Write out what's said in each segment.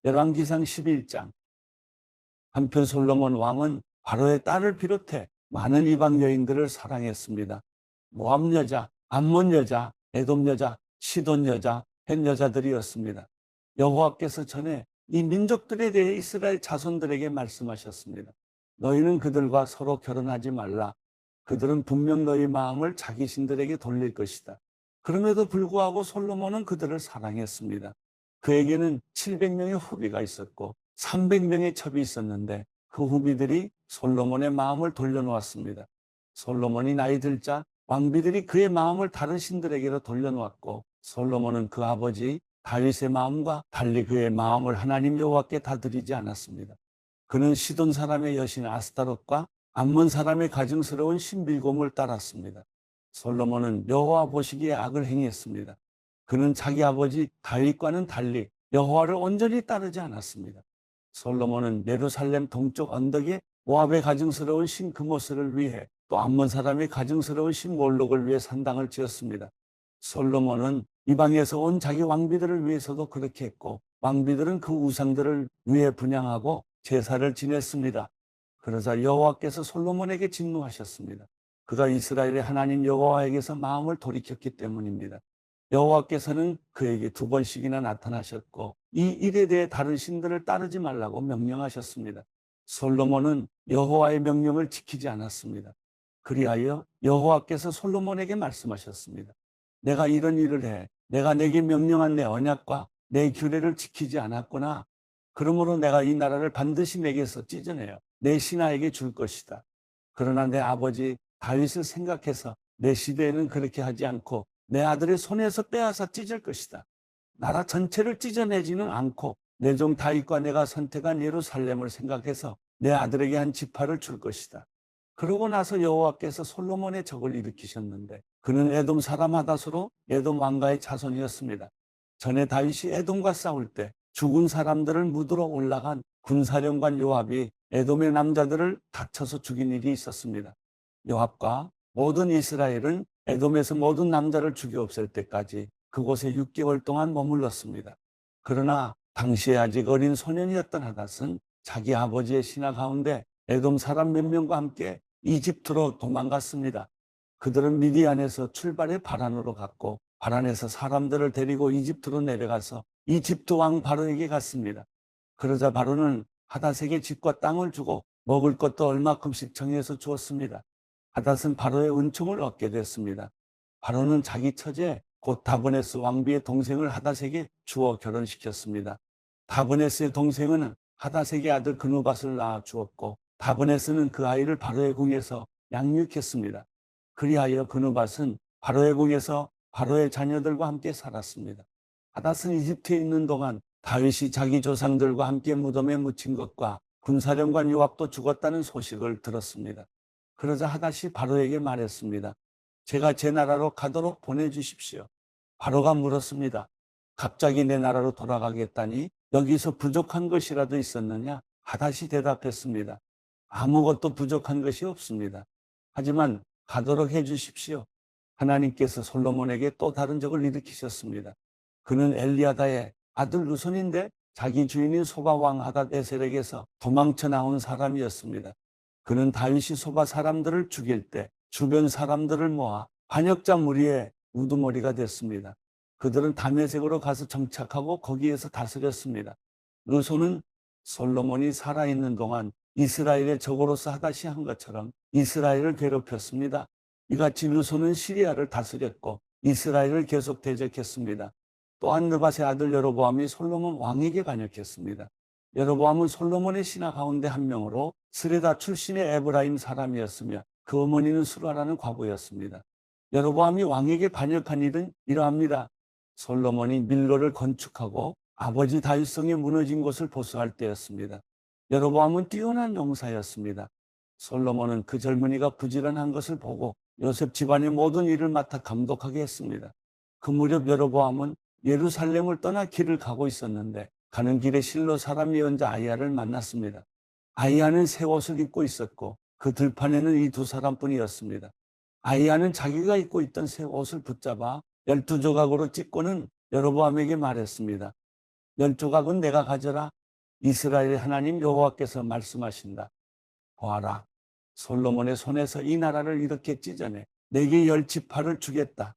열왕기상 11장. 한편 솔로몬 왕은 바로의 딸을 비롯해 많은 이방 여인들을 사랑했습니다. 모압 여자, 암몬 여자, 에돔 여자, 시돈 여자, 헷 여자들이었습니다. 여호와께서 전에 이 민족들에 대해 이스라엘 자손들에게 말씀하셨습니다. 너희는 그들과 서로 결혼하지 말라. 그들은 분명 너희 마음을 자기 신들에게 돌릴 것이다. 그럼에도 불구하고 솔로몬은 그들을 사랑했습니다. 그에게는 700명의 후비가 있었고 300명의 첩이 있었는데 그 후비들이 솔로몬의 마음을 돌려놓았습니다. 솔로몬이 나이 들자 왕비들이 그의 마음을 다른 신들에게로 돌려놓았고 솔로몬은 그 아버지 다윗의 마음과 달리 그의 마음을 하나님 여호와께 다 드리지 않았습니다. 그는 시돈 사람의 여신 아스타롯과 암몬 사람의 가증스러운 신빌곰을 따랐습니다. 솔로몬은 여호와 보시기에 악을 행했습니다. 그는 자기 아버지 다윗과는 달리 여호와를 온전히 따르지 않았습니다. 솔로몬은 예루살렘 동쪽 언덕에 모압의 가증스러운 신 그모스를 위해 또 암몬 사람의 가증스러운 신 몰록을 위해 산당을 지었습니다. 솔로몬은 이방에서 온 자기 왕비들을 위해서도 그렇게 했고 왕비들은 그 우상들을 위해 분향하고 제사를 지냈습니다. 그러자 여호와께서 솔로몬에게 진노하셨습니다. 그가 이스라엘의 하나님 여호와에게서 마음을 돌이켰기 때문입니다. 여호와께서는 그에게 2번씩이나 나타나셨고 이 일에 대해 다른 신들을 따르지 말라고 명령하셨습니다. 솔로몬은 여호와의 명령을 지키지 않았습니다. 그리하여 여호와께서 솔로몬에게 말씀하셨습니다. 내가 이런 일을 해. 내가 내게 명령한 내 언약과 내 규례를 지키지 않았구나. 그러므로 내가 이 나라를 반드시 내게서 찢어내어 내 신하에게 줄 것이다. 그러나 내 아버지 다윗을 생각해서 내 시대에는 그렇게 하지 않고 내 아들의 손에서 빼앗아 찢을 것이다. 나라 전체를 찢어내지는 않고 내 종 다윗과 내가 선택한 예루살렘을 생각해서 내 아들에게 한 지파를 줄 것이다. 그러고 나서 여호와께서 솔로몬의 적을 일으키셨는데 그는 에돔 사람 하닷으로 에돔 왕가의 자손이었습니다. 전에 다윗이 에돔과 싸울 때 죽은 사람들을 묻으러 올라간 군사령관 요압이 에돔의 남자들을 다쳐서 죽인 일이 있었습니다. 요압과 모든 이스라엘은 에돔에서 모든 남자를 죽여 없앨 때까지 그곳에 6개월 동안 머물렀습니다. 그러나 당시에 아직 어린 소년이었던 하닷은 자기 아버지의 신하 가운데 에돔 사람 몇 명과 함께 이집트로 도망갔습니다. 그들은 미디안에서 출발해 바란으로 갔고 바란에서 사람들을 데리고 이집트로 내려가서 이집트 왕 바로에게 갔습니다. 그러자 바로는 하닷에게 집과 땅을 주고 먹을 것도 얼마큼씩 정해서 주었습니다. 하닷은 바로의 은총을 얻게 됐습니다. 바로는 자기 처제 곧 다브네스 왕비의 동생을 하닷에게 주어 결혼시켰습니다. 다브네스의 동생은 하닷에게 아들 그누밧을 낳아 주었고 다브네스는 그 아이를 바로의 궁에서 양육했습니다. 그리하여 그누밧은 바로의 궁에서 바로의 자녀들과 함께 살았습니다. 하닷은 이집트에 있는 동안 다윗이 자기 조상들과 함께 무덤에 묻힌 것과 군사령관 요압도 죽었다는 소식을 들었습니다. 그러자 하닷이 바로에게 말했습니다. 제가 제 나라로 가도록 보내주십시오. 바로가 물었습니다. 갑자기 내 나라로 돌아가겠다니 여기서 부족한 것이라도 있었느냐? 하닷이 대답했습니다. 아무것도 부족한 것이 없습니다. 하지만 가도록 해주십시오. 하나님께서 솔로몬에게 또 다른 적을 일으키셨습니다. 그는 엘리아다의 아들 루손인데 자기 주인인 소바 왕 하닷에셀에게서 도망쳐 나온 사람이었습니다. 그는 다윗이 소바 사람들을 죽일 때 주변 사람들을 모아 반역자 무리의 우두머리가 됐습니다. 그들은 다메섹으로 가서 정착하고 거기에서 다스렸습니다. 루손은 솔로몬이 살아있는 동안 이스라엘의 적으로서 하닷이 한 것처럼 이스라엘을 괴롭혔습니다. 이같이 루손은 시리아를 다스렸고 이스라엘을 계속 대적했습니다. 또한 느밧의 아들 여로보암이 솔로몬 왕에게 반역했습니다. 여로보암은 솔로몬의 신하 가운데 한 명으로 스레다 출신의 에브라임 사람이었으며 그 어머니는 수라라는 과부였습니다. 여로보암이 왕에게 반역한 일은 이러합니다. 솔로몬이 밀로를 건축하고 아버지 다윗성이 무너진 곳을 보수할 때였습니다. 여로보암은 뛰어난 용사였습니다. 솔로몬은 그 젊은이가 부지런한 것을 보고 요셉 집안의 모든 일을 맡아 감독하게 했습니다. 그 무렵 여로보암은 예루살렘을 떠나 길을 가고 있었는데 가는 길에 실로 사람 예언자 아이야를 만났습니다. 아이야는 새 옷을 입고 있었고 그 들판에는 이 2사람뿐이었습니다. 아이야는 자기가 입고 있던 새 옷을 붙잡아 12조각으로 찢고는 여로보암에게 말했습니다. 열조각은 내가 가져라. 이스라엘의 하나님 여호와께서 말씀하신다. 보아라, 솔로몬의 손에서 이 나라를 이렇게 찢어내 내게 10지파를 주겠다.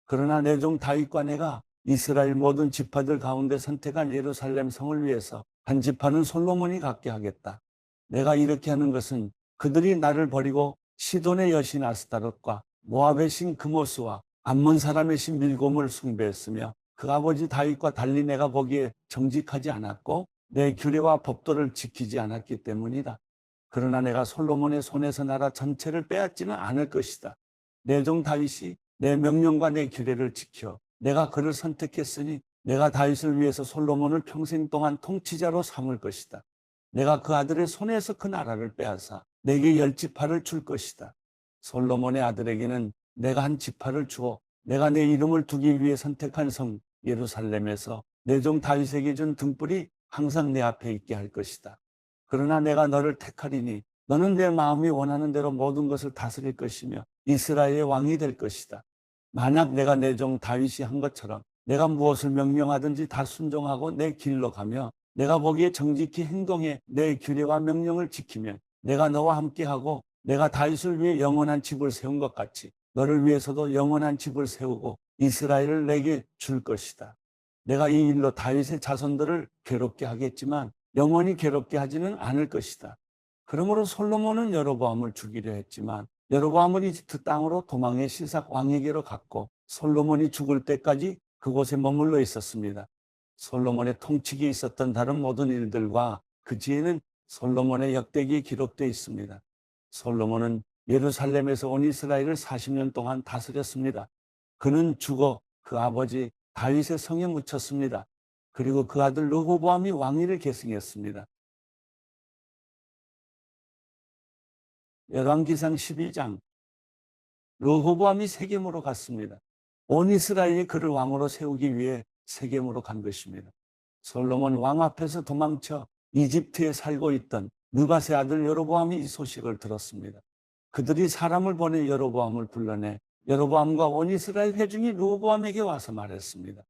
그러나 내 종 다윗과 내가 이스라엘 모든 지파들 가운데 선택한 예루살렘 성을 위해서 한 지파는 솔로몬이 갖게 하겠다. 내가 이렇게 하는 것은 그들이 나를 버리고 시돈의 여신 아스타롯과 모압의 신 그모스와 암몬 사람의 신 밀곰을 숭배했으며 그 아버지 다윗과 달리 내가 보기에 정직하지 않았고 내 규례와 법도를 지키지 않았기 때문이다. 그러나 내가 솔로몬의 손에서 나라 전체를 빼앗지는 않을 것이다. 내 종 다윗이 내 명령과 내 규례를 지켜 내가 그를 선택했으니 내가 다윗을 위해서 솔로몬을 평생 동안 통치자로 삼을 것이다. 내가 그 아들의 손에서 그 나라를 빼앗아 내게 10지파를 줄 것이다. 솔로몬의 아들에게는 내가 한 지파를 주어 내가 내 이름을 두기 위해 선택한 성 예루살렘에서 내 종 다윗에게 준 등불이 항상 내 앞에 있게 할 것이다. 그러나 내가 너를 택하리니 너는 내 마음이 원하는 대로 모든 것을 다스릴 것이며 이스라엘의 왕이 될 것이다. 만약 내가 내 종 다윗이 한 것처럼 내가 무엇을 명령하든지 다 순종하고 내 길로 가며 내가 보기에 정직히 행동해 내 규례와 명령을 지키면 내가 너와 함께하고 내가 다윗을 위해 영원한 집을 세운 것 같이 너를 위해서도 영원한 집을 세우고 이스라엘을 내게 줄 것이다. 내가 이 일로 다윗의 자손들을 괴롭게 하겠지만 영원히 괴롭게 하지는 않을 것이다. 그러므로 솔로몬은 여로보암을 죽이려 했지만 여로보암은 이집트 땅으로 도망해 시삭 왕에게로 갔고 솔로몬이 죽을 때까지 그곳에 머물러 있었습니다. 솔로몬의 통치기에 있었던 다른 모든 일들과 그 뒤에는 솔로몬의 역대기에 기록되어 있습니다. 솔로몬은 예루살렘에서 온 이스라엘을 40년 동안 다스렸습니다. 그는 죽어 그 아버지 다윗의 성에 묻혔습니다. 그리고 그 아들 르호보암이 왕위를 계승했습니다. 열왕기상 12장, 르호보암이 세겜으로 갔습니다. 온 이스라엘이 그를 왕으로 세우기 위해 세겜으로 간 것입니다. 솔로몬 왕 앞에서 도망쳐 이집트에 살고 있던 느밧의 아들 여로보암이 이 소식을 들었습니다. 그들이 사람을 보내 여로보암을 불러내 여로보암과 온 이스라엘 회중이 르호보암에게 와서 말했습니다.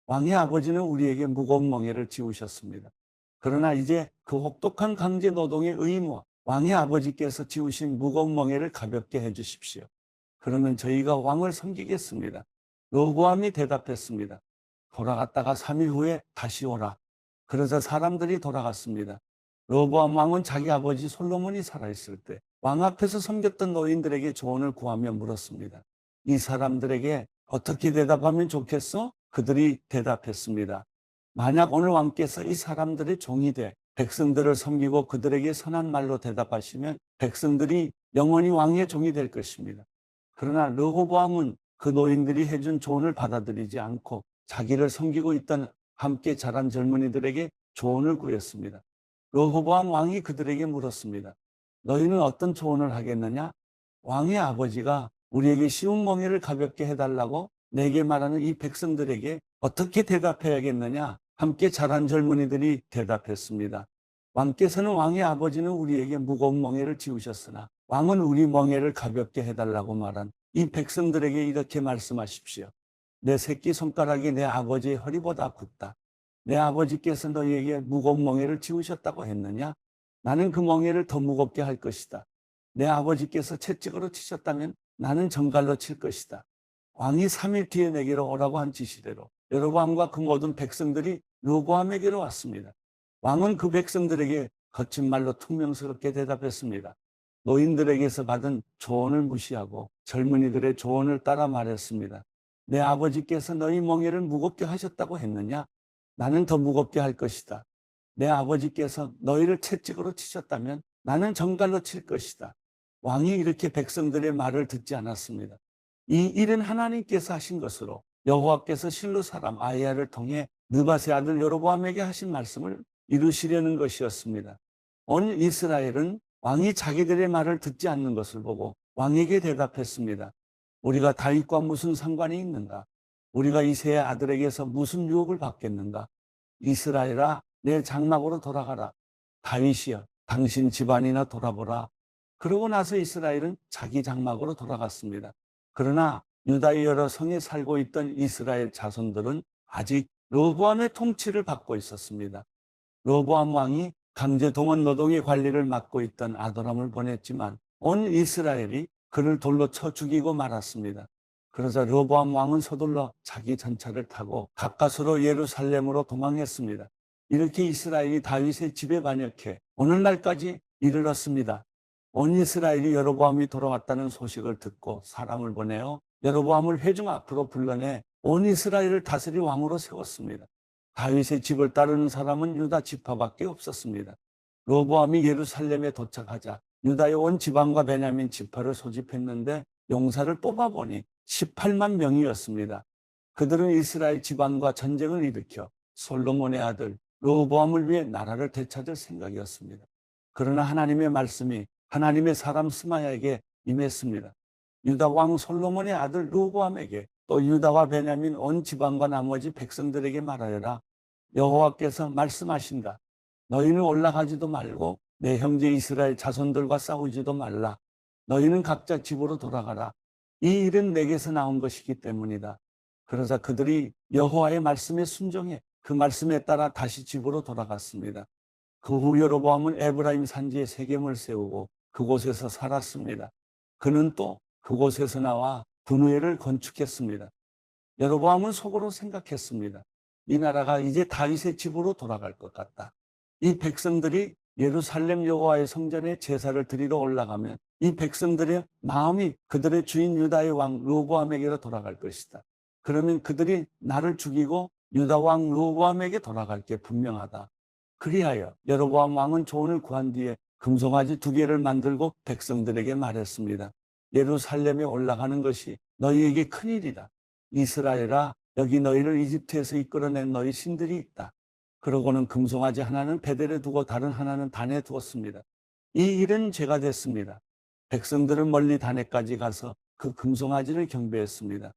왕의 아버지는 우리에게 무거운 멍에를 지우셨습니다. 그러나 이제 그 혹독한 강제 노동의 의무와 왕의 아버지께서 지우신 무거운 멍에를 가볍게 해주십시오. 그러면 저희가 왕을 섬기겠습니다. 르호보암이 대답했습니다. 돌아갔다가 3일 후에 다시 오라. 그러자 사람들이 돌아갔습니다. 르호보암 왕은 자기 아버지 솔로몬이 살아있을 때 왕 앞에서 섬겼던 노인들에게 조언을 구하며 물었습니다. 이 사람들에게 어떻게 대답하면 좋겠어? 그들이 대답했습니다. 만약 오늘 왕께서 이 사람들의 종이 돼 백성들을 섬기고 그들에게 선한 말로 대답하시면 백성들이 영원히 왕의 종이 될 것입니다. 그러나 르호보암은 그 노인들이 해준 조언을 받아들이지 않고 자기를 섬기고 있던 함께 자란 젊은이들에게 조언을 구했습니다. 르호보암 왕이 그들에게 물었습니다. 너희는 어떤 조언을 하겠느냐? 왕의 아버지가 우리에게 쉬운 멍에를 가볍게 해달라고 내게 말하는 이 백성들에게 어떻게 대답해야겠느냐? 함께 자란 젊은이들이 대답했습니다. 왕께서는 왕의 아버지는 우리에게 무거운 멍에를 지우셨으나 왕은 우리 멍에를 가볍게 해달라고 말한 이 백성들에게 이렇게 말씀하십시오. 내 새끼손가락이 내 아버지의 허리보다 굵다. 내 아버지께서 너희에게 무거운 멍에를 지우셨다고 했느냐? 나는 그 멍에를 더 무겁게 할 것이다. 내 아버지께서 채찍으로 치셨다면 나는 정갈로 칠 것이다. 왕이 3일 뒤에 내게로 오라고 한 지시대로 여로보암과 그 모든 백성들이 르호보암에게로 왔습니다. 왕은 그 백성들에게 거친 말로 퉁명스럽게 대답했습니다. 노인들에게서 받은 조언을 무시하고 젊은이들의 조언을 따라 말했습니다. 내 아버지께서 너희 멍에를 무겁게 하셨다고 했느냐? 나는 더 무겁게 할 것이다. 내 아버지께서 너희를 채찍으로 치셨다면 나는 정갈로 칠 것이다. 왕이 이렇게 백성들의 말을 듣지 않았습니다. 이 일은 하나님께서 하신 것으로 여호와께서 실로 사람 아히야를 통해 느밧의 아들 여로보암에게 하신 말씀을 이루시려는 것이었습니다. 온 이스라엘은 왕이 자기들의 말을 듣지 않는 것을 보고 왕에게 대답했습니다. 우리가 다윗과 무슨 상관이 있는가? 우리가 이새의 아들에게서 무슨 유혹을 받겠는가? 이스라엘아, 내 장막으로 돌아가라. 다윗이여, 당신 집안이나 돌아보라. 그러고 나서 이스라엘은 자기 장막으로 돌아갔습니다. 그러나 유다의 여러 성에 살고 있던 이스라엘 자손들은 아직 르호보암의 통치를 받고 있었습니다. 르호보암 왕이 강제 동원 노동의 관리를 맡고 있던 아도람을 보냈지만 온 이스라엘이 그를 돌로 쳐 죽이고 말았습니다. 그러자 르호보암 왕은 서둘러 자기 전차를 타고 가까스로 예루살렘으로 도망했습니다. 이렇게 이스라엘이 다윗의 집에 반역해 오늘날까지 이르렀습니다. 온 이스라엘이 여로보암이 돌아왔다는 소식을 듣고 사람을 보내어 여로보암을 회중 앞으로 불러내 온 이스라엘을 다스릴 왕으로 세웠습니다. 다윗의 집을 따르는 사람은 유다 지파밖에 없었습니다. 르호보암이 예루살렘에 도착하자 유다의 온 지방과 베냐민 지파를 소집했는데 용사를 뽑아보니 18만 명이었습니다. 그들은 이스라엘 지방과 전쟁을 일으켜 솔로몬의 아들 르호보암을 위해 나라를 되찾을 생각이었습니다. 그러나 하나님의 말씀이 하나님의 사람 스마야에게 임했습니다. 유다 왕 솔로몬의 아들 르호보암에게 또 유다와 베냐민 온 지방과 나머지 백성들에게 말하여라. 여호와께서 말씀하신다. 너희는 올라가지도 말고 내 형제 이스라엘 자손들과 싸우지도 말라. 너희는 각자 집으로 돌아가라. 이 일은 내게서 나온 것이기 때문이다. 그러자 그들이 여호와의 말씀에 순종해 그 말씀에 따라 다시 집으로 돌아갔습니다. 그 후 여로보암은 에브라임 산지에 세겜을 세우고 그곳에서 살았습니다. 그는 또 그곳에서 나와 분우엘을 건축했습니다. 여로보암은 속으로 생각했습니다. 이 나라가 이제 다윗의 집으로 돌아갈 것 같다. 이 백성들이 예루살렘 여호와의 성전에 제사를 드리러 올라가면 이 백성들의 마음이 그들의 주인 유다의 왕 르호보암에게로 돌아갈 것이다. 그러면 그들이 나를 죽이고 유다 왕 르호보암에게 돌아갈 게 분명하다. 그리하여 여로보암 왕은 조언을 구한 뒤에 금송아지 2개를 만들고 백성들에게 말했습니다. 예루살렘에 올라가는 것이 너희에게 큰일이다. 이스라엘아, 여기 너희를 이집트에서 이끌어낸 너희 신들이 있다. 그러고는 금송아지 하나는 베델에 두고 다른 하나는 단에 두었습니다. 이 일은 죄가 됐습니다. 백성들은 멀리 단에까지 가서 그 금송아지를 경배했습니다.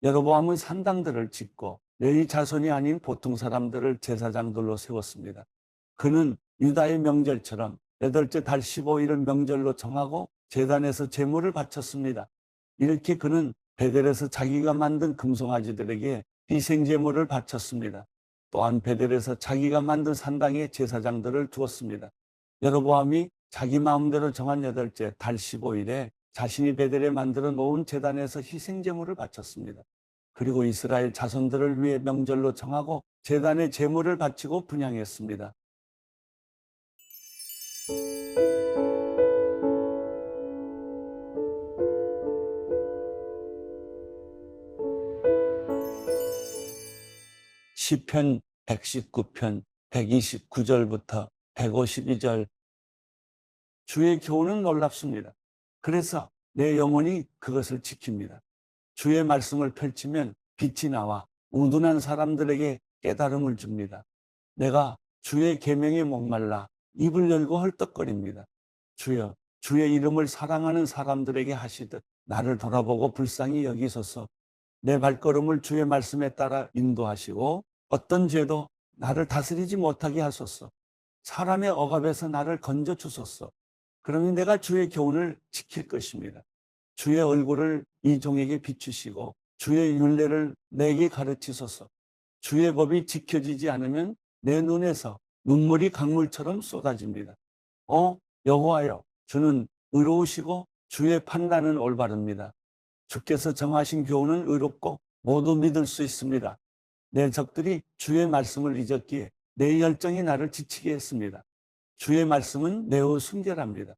여로보암은 산당들을 짓고 레위 자손이 아닌 보통 사람들을 제사장들로 세웠습니다. 그는 유다의 명절처럼 8째 달 15일을 명절로 정하고 제단에서 제물을 바쳤습니다. 이렇게 그는 베델에서 자기가 만든 금송아지들에게 희생제물을 바쳤습니다. 또한 베델에서 자기가 만든 산당에 제사장들을 두었습니다. 여로보암이 자기 마음대로 정한 8째 달 15일에 자신이 베델에 만들어 놓은 제단에서 희생제물을 바쳤습니다. 그리고 이스라엘 자손들을 위해 명절로 정하고 제단에 제물을 바치고 분향했습니다. 시편 119편 129절부터 152절. 주의 교훈은 놀랍습니다. 그래서 내 영혼이 그것을 지킵니다. 주의 말씀을 펼치면 빛이 나와 우둔한 사람들에게 깨달음을 줍니다. 내가 주의 계명에 목말라 입을 열고 헐떡거립니다. 주여, 주의 이름을 사랑하는 사람들에게 하시듯 나를 돌아보고 불쌍히 여기소서. 내 발걸음을 주의 말씀에 따라 인도하시고 어떤 죄도 나를 다스리지 못하게 하소서. 사람의 억압에서 나를 건져 주소서. 그러면 내가 주의 교훈을 지킬 것입니다. 주의 얼굴을 이 종에게 비추시고 주의 율례를 내게 가르치소서. 주의 법이 지켜지지 않으면 내 눈에서 눈물이 강물처럼 쏟아집니다. 여호와여, 주는 의로우시고 주의 판단은 올바릅니다. 주께서 정하신 교훈은 의롭고 모두 믿을 수 있습니다. 내 적들이 주의 말씀을 잊었기에 내 열정이 나를 지치게 했습니다. 주의 말씀은 매우 순결합니다.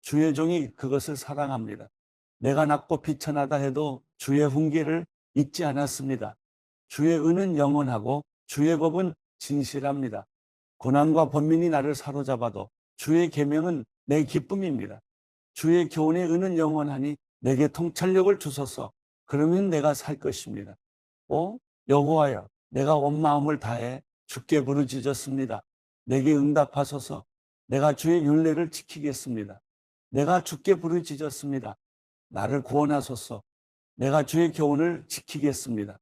주의 종이 그것을 사랑합니다. 내가 낮고 비천하다 해도 주의 훈계를 잊지 않았습니다. 주의 은은 영원하고 주의 법은 진실합니다. 고난과 번민이 나를 사로잡아도 주의 계명은 내 기쁨입니다. 주의 교훈의 은은 영원하니 내게 통찰력을 주소서. 그러면 내가 살 것입니다. 여호와여, 내가 온 마음을 다해 주께 부르짖었습니다. 내게 응답하소서. 내가 주의 율례를 지키겠습니다. 내가 주께 부르짖었습니다. 나를 구원하소서. 내가 주의 교훈을 지키겠습니다.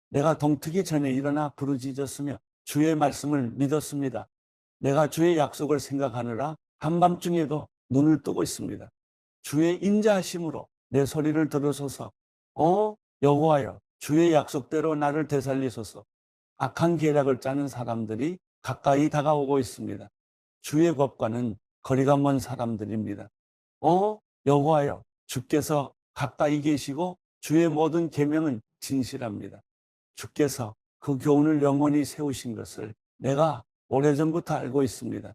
내가 동트기 전에 일어나 부르짖었으며 주의 말씀을 믿었습니다. 내가 주의 약속을 생각하느라 한밤중에도 눈을 뜨고 있습니다. 주의 인자하심으로 내 소리를 들으소서. 여호와여, 주의 약속대로 나를 되살리소서. 악한 계략을 짜는 사람들이 가까이 다가오고 있습니다. 주의 법과는 거리가 먼 사람들입니다. 여호와여, 주께서 가까이 계시고 주의 모든 계명은 진실합니다. 주께서 그 교훈을 영원히 세우신 것을 내가 오래전부터 알고 있습니다.